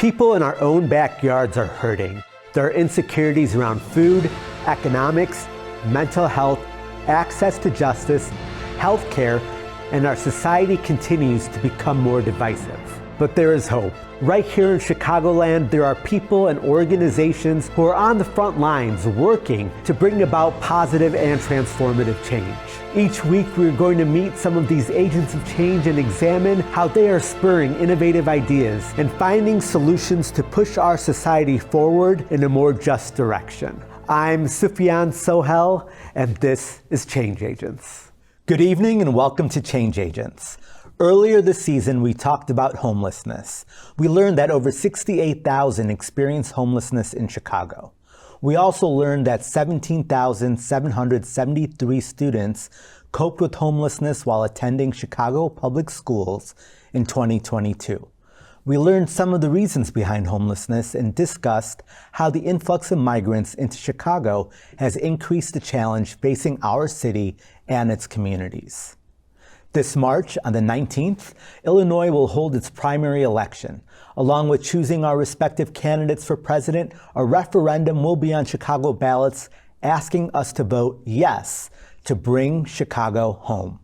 People in our own backyards are hurting. There are insecurities around food, economics, mental health, access to justice, healthcare, and our society continues to become more divisive. But there is hope. Right here in Chicagoland, there are people and organizations who are on the front lines working to bring about positive and transformative change. Each week, we're going to meet some of these agents of change and examine how they are spurring innovative ideas and finding solutions to push our society forward in a more just direction. I'm Sufyan Sohel, and this is Change Agents. Good evening and welcome to Change Agents. Earlier this season, we talked about homelessness. We learned that over 68,000 experience homelessness in Chicago. We also learned that 17,773 students coped with homelessness while attending Chicago public schools in 2022. We learned some of the reasons behind homelessness and discussed how the influx of migrants into Chicago has increased the challenge facing our city and its communities. This March, on the 19th, Illinois will hold its primary election. Along with choosing our respective candidates for president, a referendum will be on Chicago ballots asking us to vote yes to Bring Chicago Home.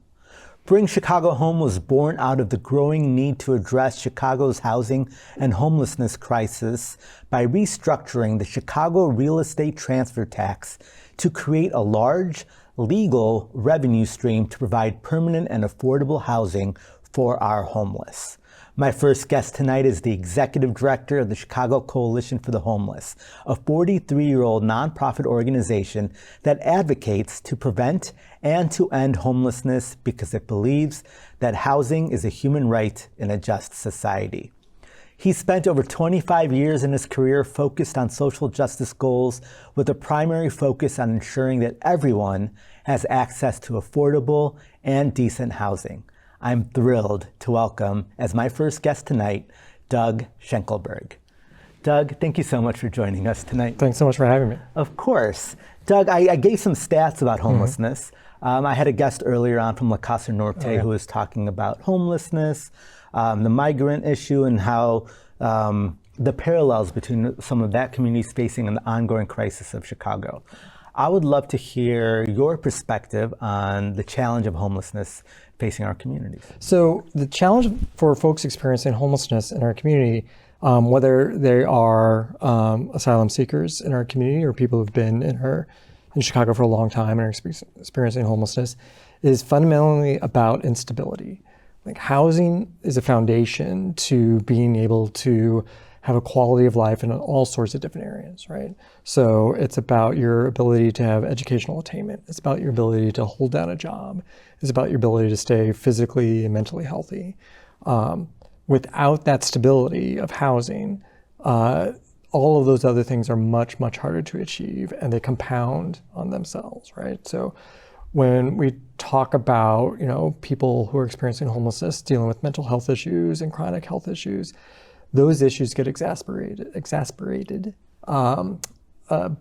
Bring Chicago Home was born out of the growing need to address Chicago's housing and homelessness crisis by restructuring the Chicago real estate transfer tax to create a large, legal revenue stream to provide permanent and affordable housing for our homeless. My first guest tonight is the executive director of the Chicago Coalition for the Homeless, a 43-year-old nonprofit organization that advocates to prevent and to end homelessness because it believes that housing is a human right in a just society. He spent over 25 years in his career focused on social justice goals with a primary focus on ensuring that everyone has access to affordable and decent housing. I'm thrilled to welcome, as my first guest tonight, Doug Schenkelberg. Doug, thank you so much for joining us tonight. Thanks so much for having me. Of course. Doug, I gave some stats about homelessness. I had a guest earlier on from La Casa Norte who was talking about homelessness, the migrant issue, and how the parallels between some of that community facing and the ongoing crisis of Chicago. I would love to hear your perspective on the challenge of homelessness facing our communities. So the challenge for folks experiencing homelessness in our community, whether they are asylum seekers in our community or people who've been in Chicago for a long time and are experiencing homelessness, is fundamentally about instability. Like, housing is a foundation to being able to have a quality of life in all sorts of different areas, right? So it's about your ability to have educational attainment. It's about your ability to hold down a job. It's about your ability to stay physically and mentally healthy. Without that stability of housing, all of those other things are much, much harder to achieve, and they compound on themselves, right? So when we talk about, people who are experiencing homelessness, dealing with mental health issues and chronic health issues, those issues get exacerbated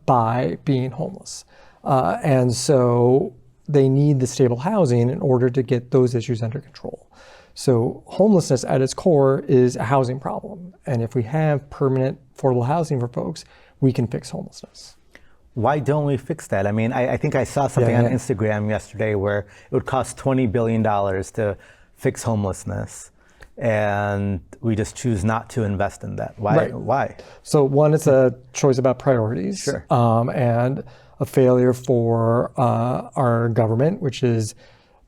by being homeless. And so they need the stable housing in order to get those issues under control. So homelessness at its core is a housing problem. And if we have permanent affordable housing for folks, we can fix homelessness. Why don't we fix that? I mean, I think I saw something on Instagram yesterday where it would cost $20 billion to fix homelessness, and we just choose not to invest in that. Why? Right. Why? So one, it's a choice about priorities. Sure. And a failure for our government, which is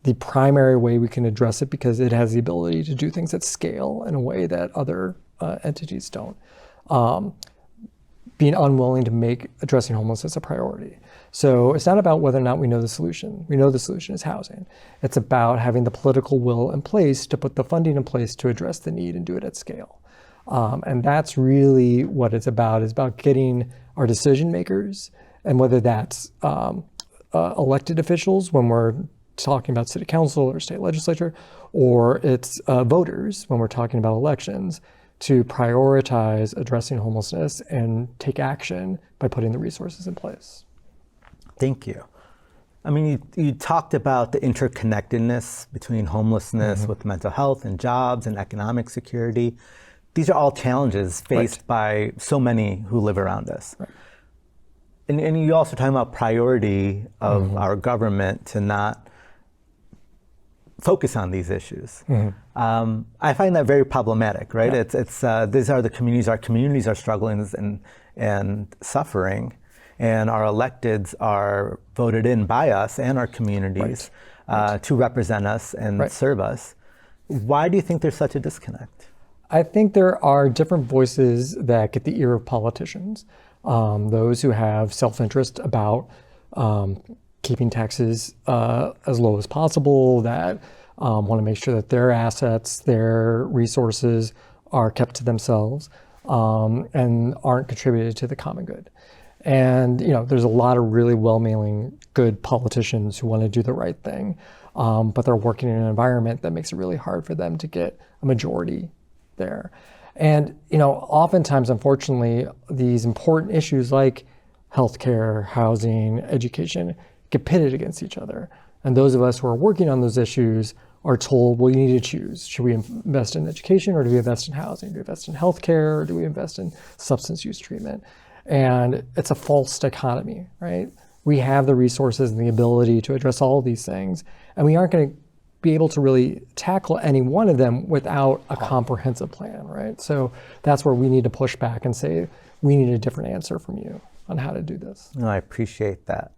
the primary way we can address it because it has the ability to do things at scale in a way that other entities don't. Being unwilling to make addressing homelessness a priority. So it's not about whether or not we know the solution. We know the solution is housing. It's about having the political will in place to put the funding in place to address the need and do it at scale. And that's really what it's about, is about getting our decision makers, and whether that's elected officials when we're talking about city council or state legislature, or it's voters when we're talking about elections, to prioritize addressing homelessness and take action by putting the resources in place. Thank you. I mean, you talked about the interconnectedness between homelessness with mental health and jobs and economic security. these are all challenges faced by so many who live around us. Right. And you also talking about priority of our government to not focus on these issues. I find that very problematic, right? Yeah. It's these are the communities. Our communities are struggling and suffering, and our electeds are voted in by us and our communities to represent us and serve us. Why do you think there's such a disconnect? I think there are different voices that get the ear of politicians. Those who have self-interest about keeping taxes as low as possible, that want to make sure that their assets, their resources are kept to themselves and aren't contributed to the common good. And there's a lot of really well-meaning, good politicians who want to do the right thing, but they're working in an environment that makes it really hard for them to get a majority there. And oftentimes, unfortunately, these important issues like healthcare, housing, education get pitted against each other. And those of us who are working on those issues are told, well, you need to choose. Should we invest in education, or do we invest in housing? Do we invest in healthcare, or do we invest in substance use treatment? And it's a false dichotomy, right? We have the resources and the ability to address all of these things, and we aren't going to be able to really tackle any one of them without a comprehensive plan, right? So that's where we need to push back and say, we need a different answer from you on how to do this. No, I appreciate that.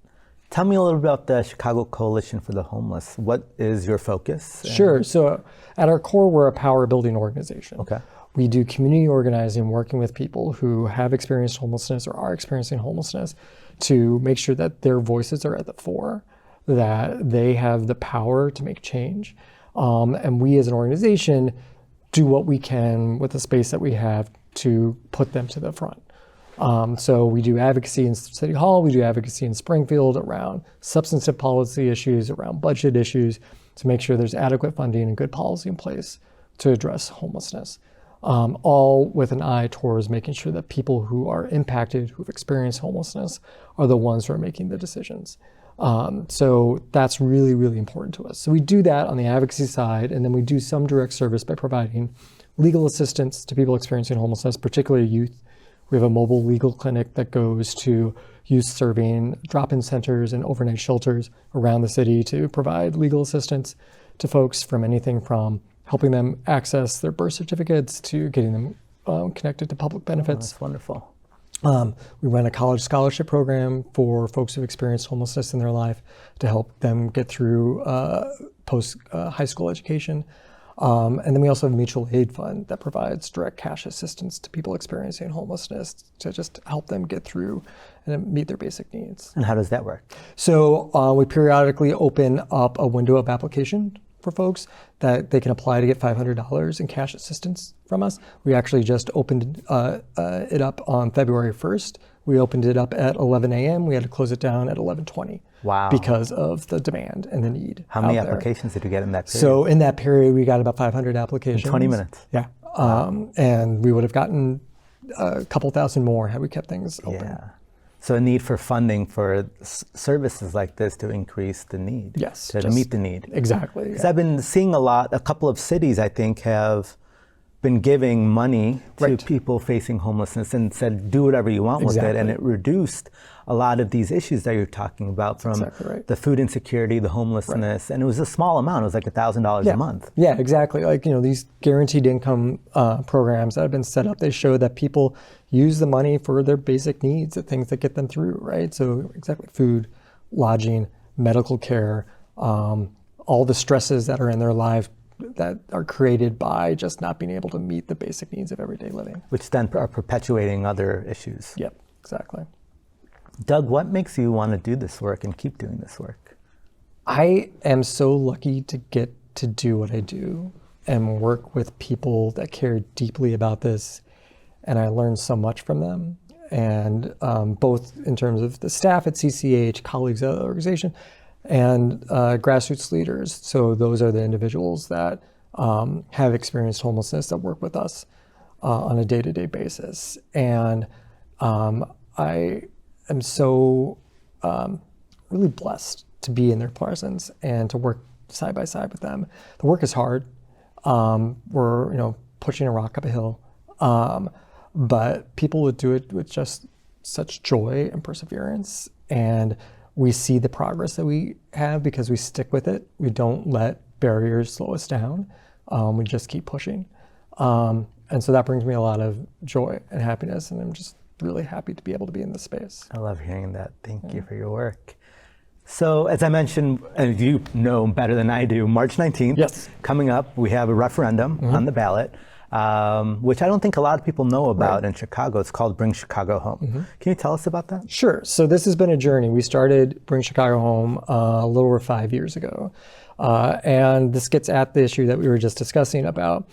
Tell me a little about the Chicago Coalition for the Homeless. What is your focus? Sure. So at our core, we're a power building organization. Okay. We do community organizing, working with people who have experienced homelessness or are experiencing homelessness to make sure that their voices are at the fore, that they have the power to make change. And we as an organization do what we can with the space that we have to put them to the front. So we do advocacy in City Hall, we do advocacy in Springfield around substantive policy issues, around budget issues, to make sure there's adequate funding and good policy in place to address homelessness. All with an eye towards making sure that people who are impacted, who've experienced homelessness, are the ones who are making the decisions. So that's really, really important to us. So we do that on the advocacy side, and then we do some direct service by providing legal assistance to people experiencing homelessness, particularly youth. We have a mobile legal clinic that goes to youth serving drop-in centers and overnight shelters around the city to provide legal assistance to folks, from anything from helping them access their birth certificates to getting them connected to public benefits. That's wonderful. We run a college scholarship program for folks who've experienced homelessness in their life to help them get through post high school education. And then we also have a mutual aid fund that provides direct cash assistance to people experiencing homelessness to just help them get through and meet their basic needs. And how does that work? So we periodically open up a window of application for folks that they can apply to get $500 in cash assistance from us. We actually just opened it up on February 1st. We opened it up at 11 a.m. We had to close it down at 11:20. Wow. Because of the demand and the need. How many applications did you get in that period? So in that period, we got about 500 applications. In 20 minutes? Yeah. And we would have gotten a couple thousand more had we kept things open. Yeah. So a need for funding for services like this to increase the need. Yes. To meet the need. Exactly. Because I've been seeing a couple of cities, I think, have been giving money to people facing homelessness and said, do whatever you want with it. And it reduced a lot of these issues that you're talking about, from the food insecurity, the homelessness. And it was a small amount. It was like $1,000 a month. Yeah, exactly. Like, these guaranteed income programs that have been set up, they show that people use the money for their basic needs, the things that get them through, right? So exactly, food, lodging, medical care, all the stresses that are in their life that are created by just not being able to meet the basic needs of everyday living. Which then are perpetuating other issues. Yep, exactly. Doug, what makes you want to do this work and keep doing this work? I am so lucky to get to do what I do and work with people that care deeply about this. And I learn so much from them. And both in terms of the staff at CCH, colleagues at the organization, and grassroots leaders. So those are the individuals that have experienced homelessness that work with us on a day-to-day basis. And I am so really blessed to be in their presence and to work side by side with them. The work is hard. We're pushing a rock up a hill But people would do it with just such joy and perseverance. And we see the progress that we have because we stick with it. We don't let barriers slow us down. We just keep pushing. And so that brings me a lot of joy and happiness. And I'm just really happy to be able to be in this space. I love hearing that. Thank you for your work. So as I mentioned, and you know better than I do, March 19th, Yes. coming up, we have a referendum on the ballot, which I don't think a lot of people know about in Chicago. It's called Bring Chicago Home. Can you tell us about that? Sure. So this has been a journey. We started Bring Chicago Home a little over 5 years ago. And this gets at the issue that we were just discussing about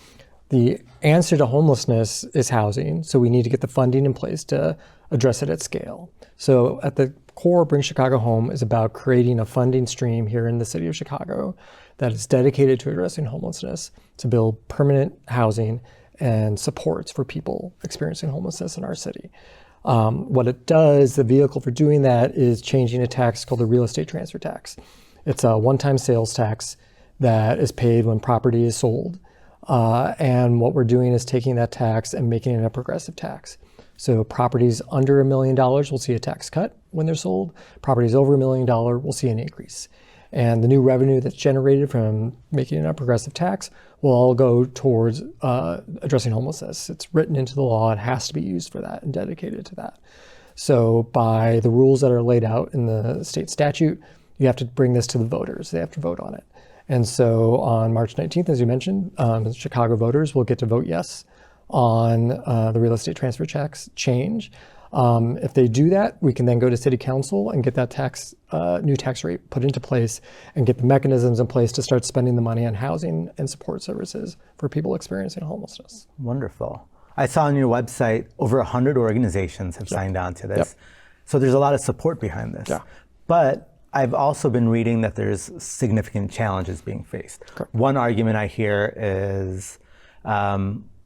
the answer to homelessness is housing. So we need to get the funding in place to address it at scale. So at the core, Bring Chicago Home is about creating a funding stream here in the city of Chicago that is dedicated to addressing homelessness, to build permanent housing and supports for people experiencing homelessness in our city. What it does, the vehicle for doing that is changing a tax called the real estate transfer tax. It's a one-time sales tax that is paid when property is sold. And what we're doing is taking that tax and making it a progressive tax. So properties under $1 million will see a tax cut when they're sold. Properties over $1 million will see an increase. And the new revenue that's generated from making it a progressive tax will all go towards addressing homelessness. It's written into the law. It has to be used for that and dedicated to that. So by the rules that are laid out in the state statute, you have to bring this to the voters. They have to vote on it. And so on March 19th, as you mentioned, Chicago voters will get to vote yes on the real estate transfer tax change. If they do that, we can then go to city council and get that new tax rate put into place and get the mechanisms in place to start spending the money on housing and support services for people experiencing homelessness. Wonderful. I saw on your website over 100 organizations have signed on to this. So there's a lot of support behind this. But I've also been reading that there's significant challenges being faced. Correct. One argument I hear is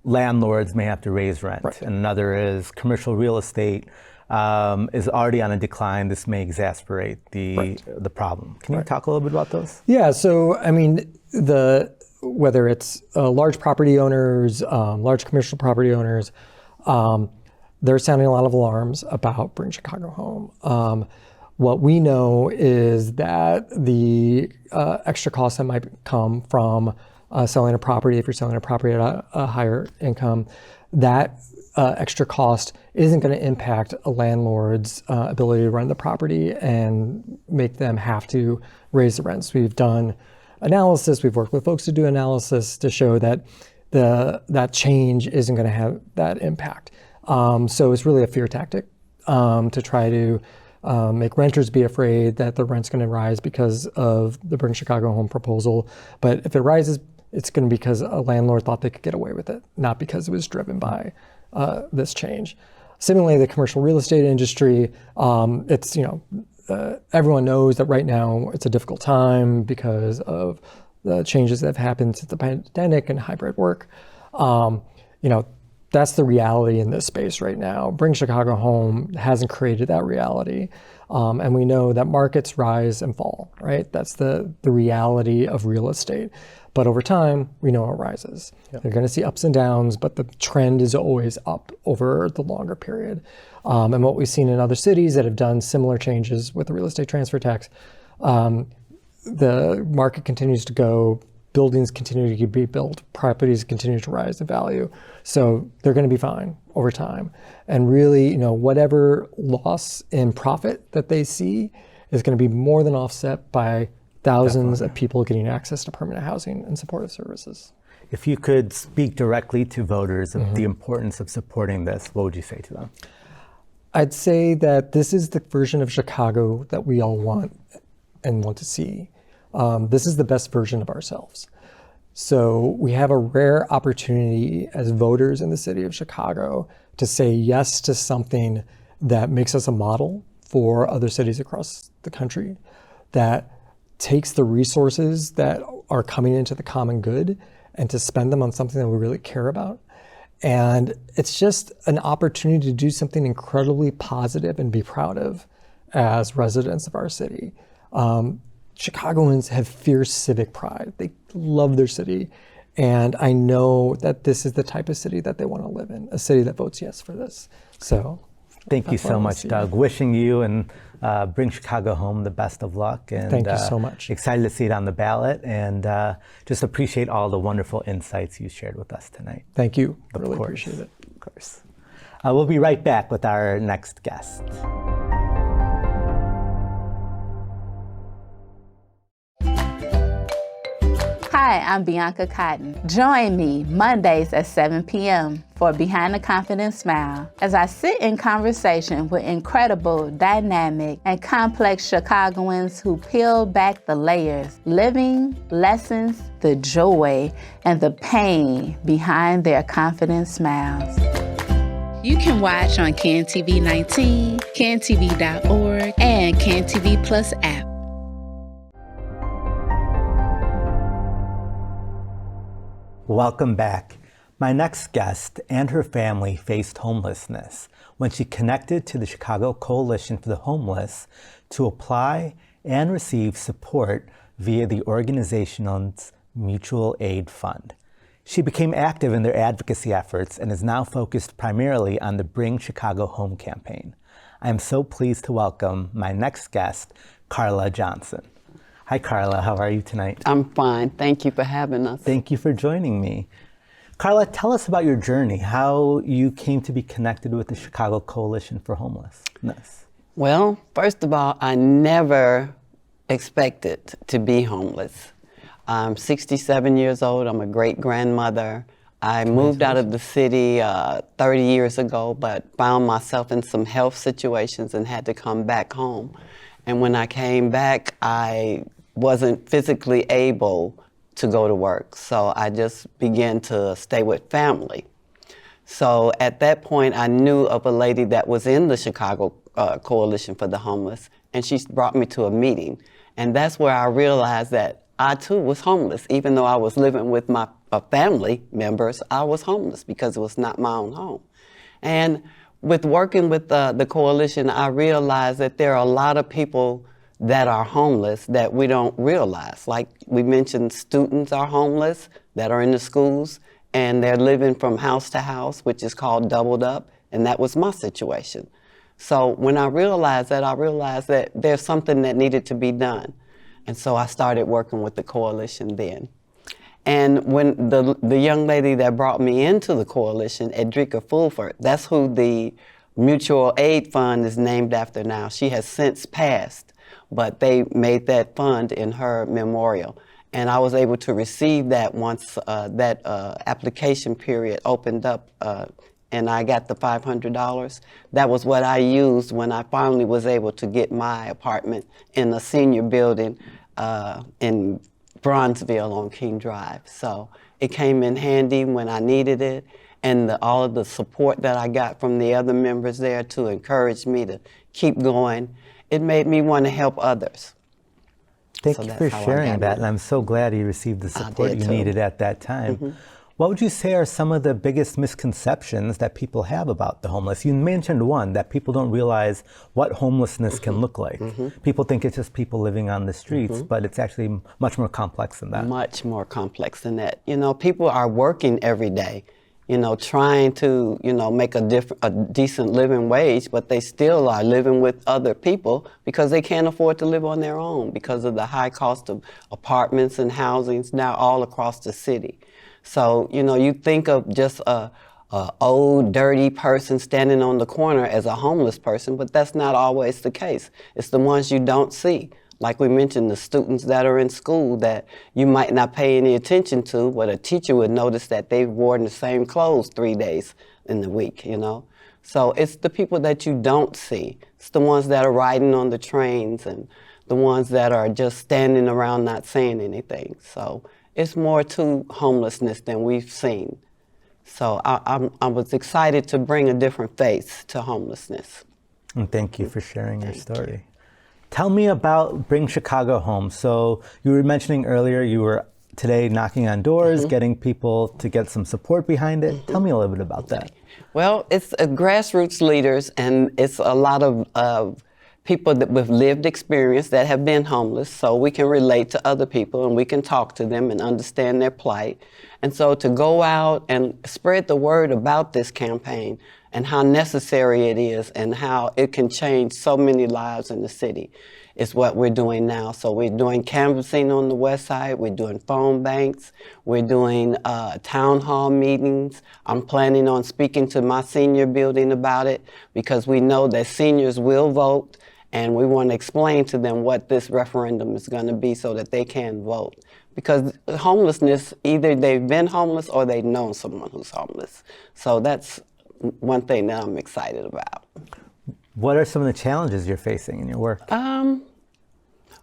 landlords may have to raise rent, and another is commercial real estate is already on a decline. This may exacerbate the problem. Can you talk a little bit about those? Yeah, so I mean, whether it's large property owners, large commercial property owners, they're sounding a lot of alarms about Bring Chicago Home. What we know is that the extra costs that might come from selling a property, if you're selling a property at a higher income, that extra cost isn't going to impact a landlord's ability to run the property and make them have to raise the rents. We've done analysis, we've worked with folks to do analysis to show that that change isn't going to have that impact. So it's really a fear tactic to try to make renters be afraid that the rent's going to rise because of the Bring Chicago Home proposal. But if it rises, it's going to be because a landlord thought they could get away with it, not because it was driven by this change. Similarly, the commercial real estate industry, it's, everyone knows that right now it's a difficult time because of the changes that have happened since the pandemic and hybrid work. That's the reality in this space right now. Bring Chicago Home hasn't created that reality. And we know that markets rise and fall, right? That's the reality of real estate. But over time, we know it rises. You're going to see ups and downs, but the trend is always up over the longer period. And what we've seen in other cities that have done similar changes with the real estate transfer tax, the market continues to go, buildings continue to be built, properties continue to rise in value. So they're going to be fine over time. And really, whatever loss in profit that they see is going to be more than offset by thousands of people getting access to permanent housing and supportive services. If you could speak directly to voters of the importance of supporting this, what would you say to them? I'd say that this is the version of Chicago that we all want and want to see. This is the best version of ourselves. So we have a rare opportunity as voters in the city of Chicago to say yes to something that makes us a model for other cities across the country, that takes the resources that are coming into the common good and to spend them on something that we really care about. And it's just an opportunity to do something incredibly positive and be proud of as residents of our city. Chicagoans have fierce civic pride. They love their city And I know that this is the type of city that they want to live in, a city that votes yes for this. So thank you so much, Doug. Wishing you and Bring Chicago Home the best of luck. And thank you so much. Excited to see it on the ballot, and just appreciate all the wonderful insights you shared with us tonight. Thank you. Of Really course. appreciate it. Of course. We'll be right back with our next guest. Hi, I'm Bianca Cotton. Join me Mondays at 7 p.m. for Behind the Confident Smile as I sit in conversation with incredible, dynamic, and complex Chicagoans who peel back the layers, living lessons, the joy, and the pain behind their confident smiles. You can watch on CanTV 19, cantv.org, and CanTV Plus app. Welcome back. My next guest and her family faced homelessness when she connected to the Chicago Coalition for the Homeless to apply and receive support via the organization's mutual aid fund. She became active in their advocacy efforts and is now focused primarily on the Bring Chicago Home campaign. I am so pleased to welcome my next guest, Carla Johnson. Hi, Carla. How are you tonight? I'm fine. Thank you for having us. Thank you for joining me. Carla, tell us about your journey, how you came to be connected with the Chicago Coalition for Homelessness. Well, first of all, I never expected to be homeless. I'm 67 years old. I'm a great-grandmother. I moved out of the city 30 years ago, but found myself in some health situations and had to come back home. And when I came back, I wasn't physically able to go to work. So I just began to stay with family. So at that point, I knew of a lady that was in the Chicago Coalition for the Homeless, and she brought me to a meeting. And that's where I realized that I too was homeless. Even though I was living with my family members, I was homeless because it was not my own home. And with working with the coalition, I realized that there are a lot of people that are homeless that we don't realize. Like we mentioned, students are homeless that are in the schools, and they're living from house to house, which is called doubled up, and that was my situation. So when I realized that there's something that needed to be done. And so I started working with the coalition then. And when the young lady that brought me into the coalition, Edrika Fulford, that's who the mutual aid fund is named after now. She has since passed, but they made that fund in her memorial. And I was able to receive that once that application period opened up and I got the $500. That was what I used when I finally was able to get my apartment in a senior building in Bronzeville on King Drive. So it came in handy when I needed it, and all of the support that I got from the other members there to encourage me to keep going, it made me want to help others. Thank you for sharing that, and I'm so glad you received the support you needed at that time. Mm-hmm. What would you say are some of the biggest misconceptions that people have about the homeless? You mentioned one, that people don't realize what homelessness can look like. Mm-hmm. People think it's just people living on the streets, but it's actually much more complex than that. Much more complex than that. You know, people are working every day, you know, trying to, you know, make a decent living wage, but they still are living with other people because they can't afford to live on their own because of the high cost of apartments and housings now all across the city. So, you know, you think of just a old, dirty person standing on the corner as a homeless person, but that's not always the case. It's the ones you don't see. Like we mentioned, the students that are in school that you might not pay any attention to, but a teacher would notice that they've worn the same clothes 3 days in the week, you know? So it's the people that you don't see. It's the ones that are riding on the trains and the ones that are just standing around not saying anything. So it's more to homelessness than we've seen. So I was excited to bring a different face to homelessness. And thank you for sharing your story. Tell me about Bring Chicago Home. So you were mentioning earlier you were today knocking on doors, getting people to get some support behind it. Tell me a little bit about that. Well, it's grassroots leaders, and it's a lot of people that with lived experience that have been homeless, so we can relate to other people and we can talk to them and understand their plight. And so to go out and spread the word about this campaign and how necessary it is and how it can change so many lives in the city is what we're doing now. So we're doing canvassing on the west side, we're doing phone banks, we're doing town hall meetings. I'm planning on speaking to my senior building about it because we know that seniors will vote, and we want to explain to them what this referendum is going to be so that they can vote. Because homelessness, either they've been homeless or they've known someone who's homeless. So that's one thing that I'm excited about. What are some of the challenges you're facing in your work?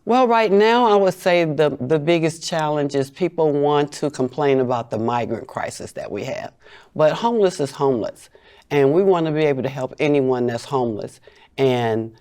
Well, right now, I would say the biggest challenge is people want to complain about the migrant crisis that we have. But homeless is homeless, and we want to be able to help anyone that's homeless. And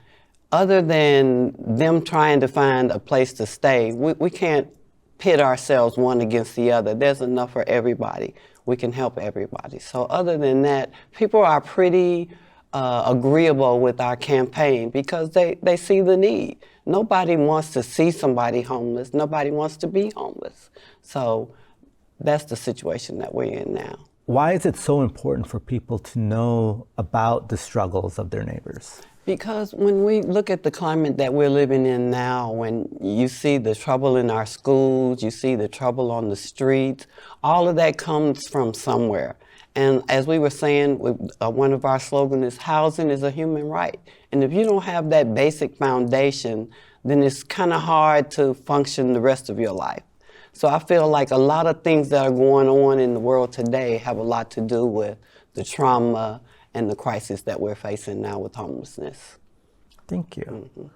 other than them trying to find a place to stay, we can't pit ourselves one against the other. There's enough for everybody. We can help everybody. So other than that, people are pretty agreeable with our campaign because they see the need. Nobody wants to see somebody homeless. Nobody wants to be homeless. So that's the situation that we're in now. Why is it so important for people to know about the struggles of their neighbors? Because when we look at the climate that we're living in now, when you see the trouble in our schools, you see the trouble on the streets, all of that comes from somewhere. And as we were saying, one of our slogans is housing is a human right. And if you don't have that basic foundation, then it's kind of hard to function the rest of your life. So I feel like a lot of things that are going on in the world today have a lot to do with the trauma and the crisis that we're facing now with homelessness. Thank you. Mm-hmm.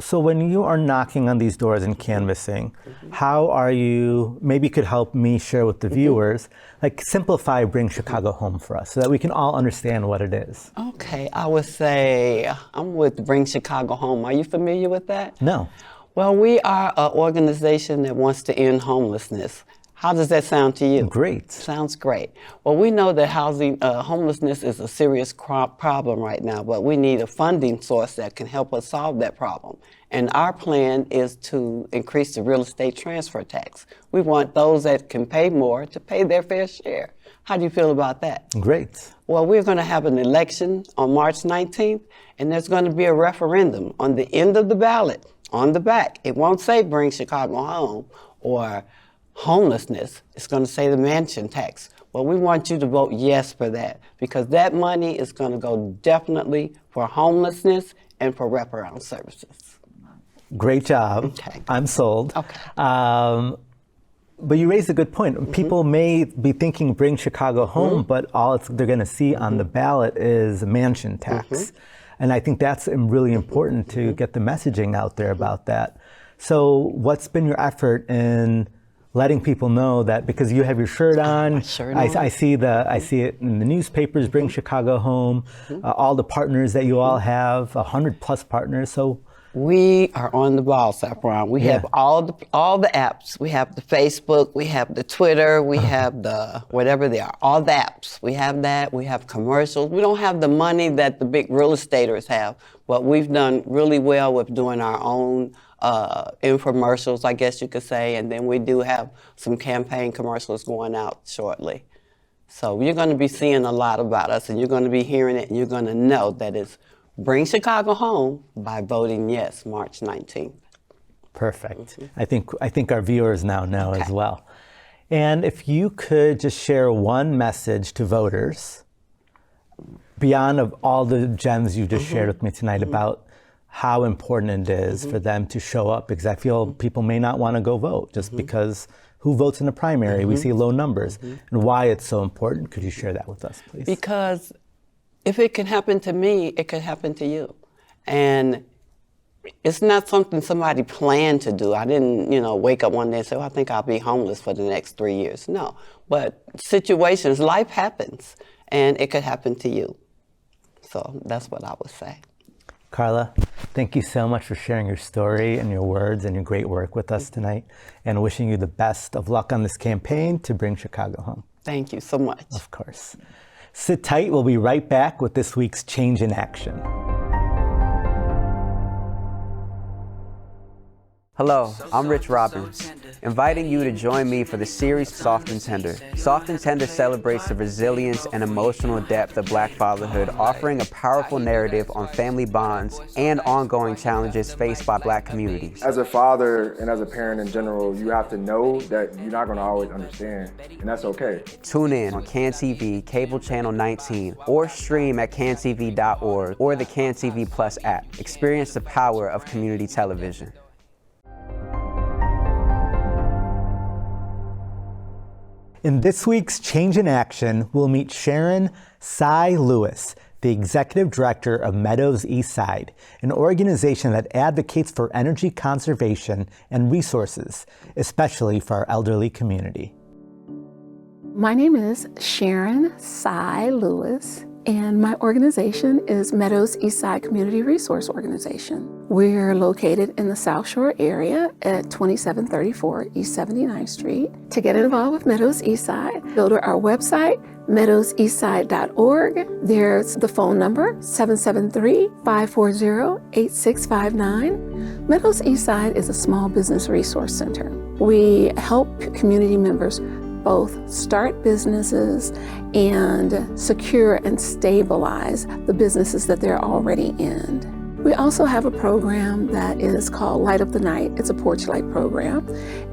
So when you are knocking on these doors and canvassing, how are you, maybe you could help me share with the viewers, like simplify Bring Chicago Home for us so that we can all understand what it is. Okay, I would say I'm with Bring Chicago Home. Are you familiar with that? No. Well, we are an organization that wants to end homelessness. How does that sound to you? Great. Sounds great. Well, we know that homelessness is a serious problem right now, but we need a funding source that can help us solve that problem. And our plan is to increase the real estate transfer tax. We want those that can pay more to pay their fair share. How do you feel about that? Great. Well, we're going to have an election on March 19th, and there's going to be a referendum on the end of the ballot, on the back. It won't say Bring Chicago Home or homelessness. It's going to say the mansion tax. Well, we want you to vote yes for that because that money is going to go definitely for homelessness and for wraparound services. Great job. Okay. I'm sold. Okay. But you raised a good point. Mm-hmm. People may be thinking Bring Chicago Home, but all they're going to see on the ballot is mansion tax. And I think that's really important to get the messaging out there about that. So what's been your effort in letting people know that, because you have your shirt on, I see it in the newspapers, Bring Chicago Home, all the partners that you all have, 100+ partners. So we are on the ball, Safran. We have all the apps. We have the Facebook, we have the Twitter, we have the whatever they are, all the apps. We have that. We have commercials. We don't have the money that the big real estaters have, but we've done really well with doing our own infomercials, I guess you could say, and then we do have some campaign commercials going out shortly. So you're going to be seeing a lot about us, and you're going to be hearing it, and you're going to know that it's Bring Chicago Home by voting yes, March 19th. Perfect. I think our viewers now know as well. And if you could just share one message to voters beyond of all the gems you just shared with me tonight about how important it is for them to show up, because I feel people may not want to go vote just because who votes in a primary? We see low numbers. And why it's so important. Could you share that with us, please? Because if it can happen to me, it could happen to you. And it's not something somebody planned to do. I didn't, wake up one day and say, I think I'll be homeless for the next 3 years. No, but situations, life happens, and it could happen to you. So that's what I would say. Carla, thank you so much for sharing your story and your words and your great work with us tonight, and wishing you the best of luck on this campaign to Bring Chicago Home. Thank you so much. Of course. Sit tight. We'll be right back with this week's Change in Action. Hello, I'm Rich Robbins, inviting you to join me for the series Soft and Tender. Soft and Tender celebrates the resilience and emotional depth of Black fatherhood, offering a powerful narrative on family bonds and ongoing challenges faced by Black communities. As a father and as a parent in general, you have to know that you're not going to always understand, and that's okay. Tune in on CAN TV, cable channel 19, or stream at cantv.org or the CAN TV Plus app. Experience the power of community television. In this week's Change in Action, we'll meet Sharon Cy Lewis, the Executive Director of Meadows Eastside, an organization that advocates for energy conservation and resources, especially for our elderly community. My name is Sharon Cy Lewis, and my organization is Meadows Eastside Community Resource Organization. We're located in the South Shore area at 2734 East 79th Street. To get involved with Meadows Eastside, go to our website, meadowseastside.org. There's the phone number, 773-540-8659. Meadows Eastside is a small business resource center. We help community members both start businesses and secure and stabilize the businesses that they're already in. We also have a program that is called Light Up the Night. It's a porch light program,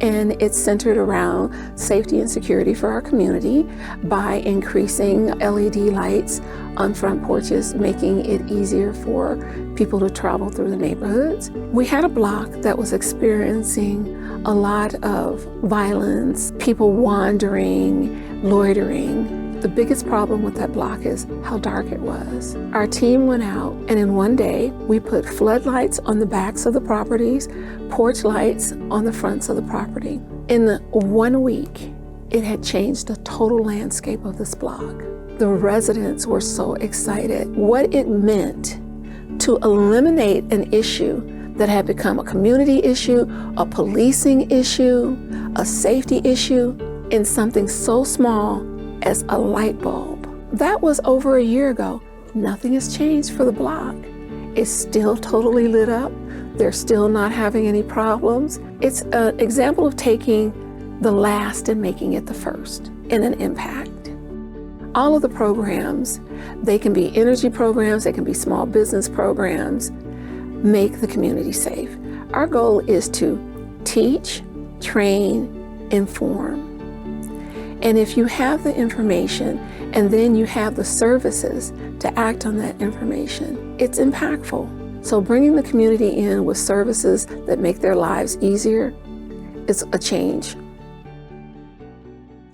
and it's centered around safety and security for our community by increasing LED lights on front porches, making it easier for people to travel through the neighborhoods. We had a block that was experiencing a lot of violence, people wandering, loitering. The biggest problem with that block is how dark it was. Our team went out, and in one day, we put floodlights on the backs of the properties, porch lights on the fronts of the property. In 1 week, it had changed the total landscape of this block. The residents were so excited. What it meant to eliminate an issue that had become a community issue, a policing issue, a safety issue, in something so small as a light bulb. That was over a year ago. Nothing has changed for the block. It's still totally lit up. They're still not having any problems. It's an example of taking the last and making it the first in an impact. All of the programs, they can be energy programs, they can be small business programs, make the community safe. Our goal is to teach, train, inform. And if you have the information and then you have the services to act on that information, it's impactful. So bringing the community in with services that make their lives easier is a change.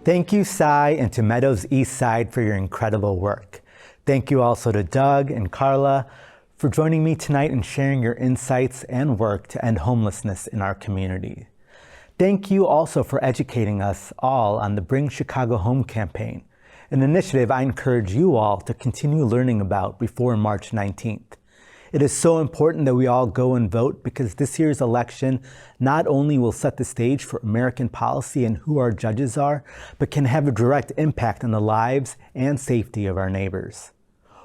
Thank you, Cy, and to Meadows Eastside for your incredible work. Thank you also to Doug and Carla for joining me tonight and sharing your insights and work to end homelessness in our community. Thank you also for educating us all on the Bring Chicago Home campaign, an initiative I encourage you all to continue learning about before March 19th. It is so important that we all go and vote because this year's election not only will set the stage for American policy and who our judges are, but can have a direct impact on the lives and safety of our neighbors.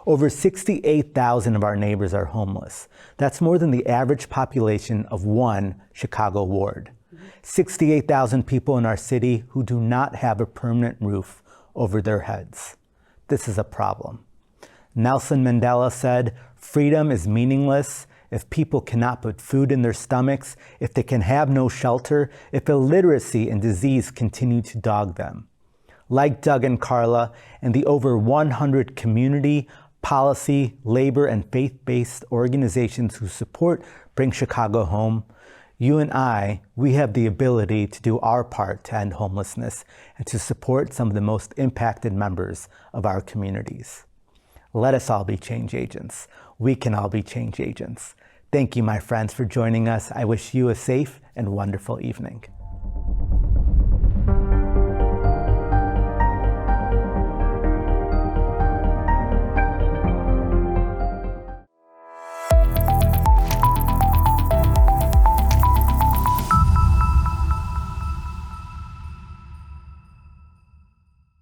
Over 68,000 of our neighbors are homeless. That's more than the average population of one Chicago ward. 68,000 people in our city who do not have a permanent roof over their heads. This is a problem. Nelson Mandela said, "Freedom is meaningless if people cannot put food in their stomachs, if they can have no shelter, if illiteracy and disease continue to dog them." Like Doug and Carla and the over 100 community, policy, labor, and faith-based organizations who support Bring Chicago Home, you and we have the ability to do our part to end homelessness and to support some of the most impacted members of our communities. Let us all be change agents. We can all be change agents. Thank you, my friends, for joining us. I wish you a safe and wonderful evening.